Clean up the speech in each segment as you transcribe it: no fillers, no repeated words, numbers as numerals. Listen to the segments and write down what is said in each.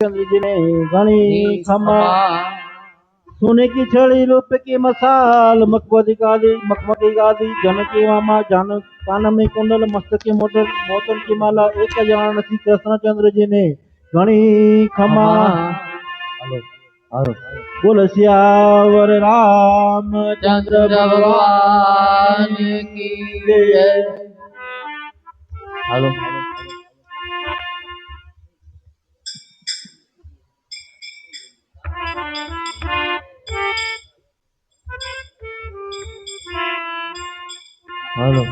चंद्र जी ने घनी खमा सोने की छड़ी रूप की मसाल मखमती गादी जन की मामा जन कान में कुंडल मस्तक के मोटर मोतन की माला एक जान सी कृष्ण चंद्र जी ने घनी खमा बोल सियावर राम चंद्र भगवान की जय। हेलो हेलो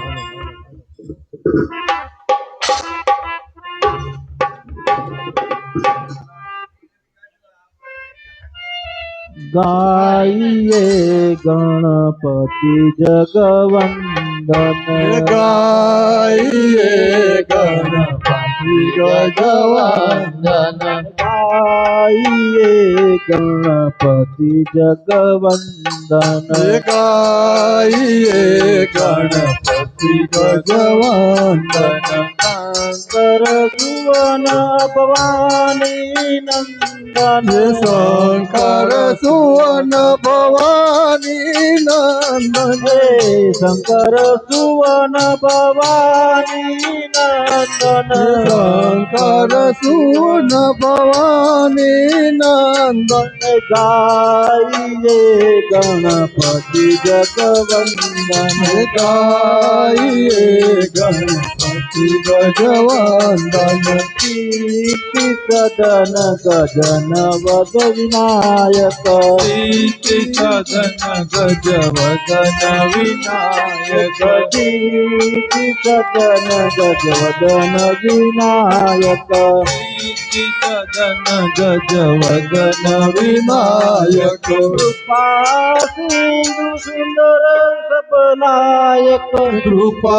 गाइए गणपति जगवंदन गाइए गणपति गजवंदन गाइए गणपति जगवंदन गाइए गणपति गजवंदन शंकर सुवन भवानी नंदन शंकर सुवन भवानी नंदन शंकर सुवन भवानी नंदन शंकर सुवन भवानी नंदन गाइए गणपति जगवंदन गाइए गणपति गजवंदन कीर्ति सदन गजन वद विनायक कीर्ति सदन गजवदन विनायक कीर्ति सदन गजवदन विनायक कीर्ति सदन गजवदन विनायक कृपा सिंधु सुंदर सबलायक कृपा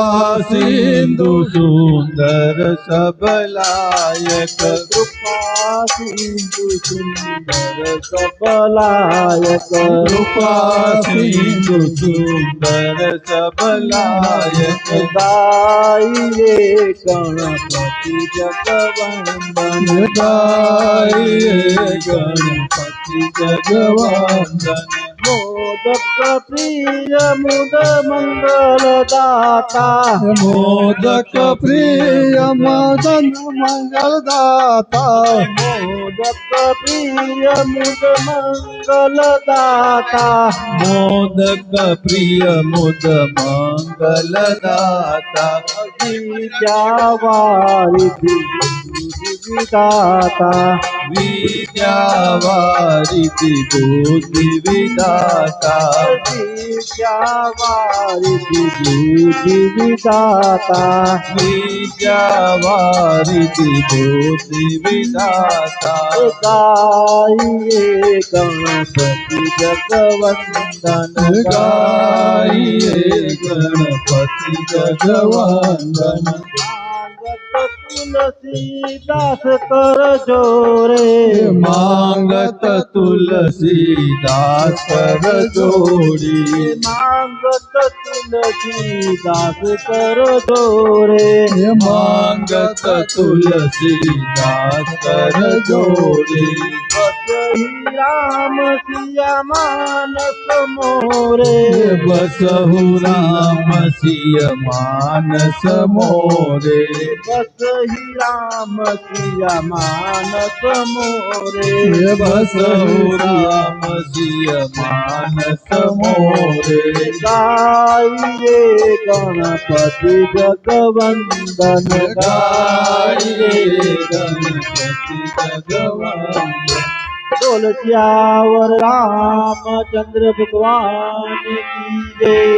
सिंधु सुंदर सबलायक कृपा सिंधु सुंदर सबलायक कृपा सिंधु सुंदर सबलायक गाइए गणपति जगवंदन गाइए गणपति जगवंदन मोदक प्रिय मुद मंगल दाता मोदक प्रिय मदन मंगल दाता मोदक प्रिय मुद मंगल दाता मोदक प्रिय मुद मंगल दाता विद्यावारिधि विदाता विद्यावारिधि बुद्धि विदाता विद्यावारिधि बुद्धि विदाता विद्यावारिधि बुद्धि विदाता गाइए गणपति जगवंदन गाइए गणपति जगवंदन तुलसीदास कर जोरे मांगत तुलसीदास कर जोड़ी मांगत तुलसीदास कर जोरे मांगत तुलसीदास कर जोड़ी बसहि राम सिया मानस मोरे बसहु राम सिय मानस मोरे बसहि राम सिया मानस मोरे बसहु राम सिय मानस मोरे गाइए गणपति जगवंदन गाइए गणपति जगवंदन बोल सियावर रामचंद्र भगवान की जय।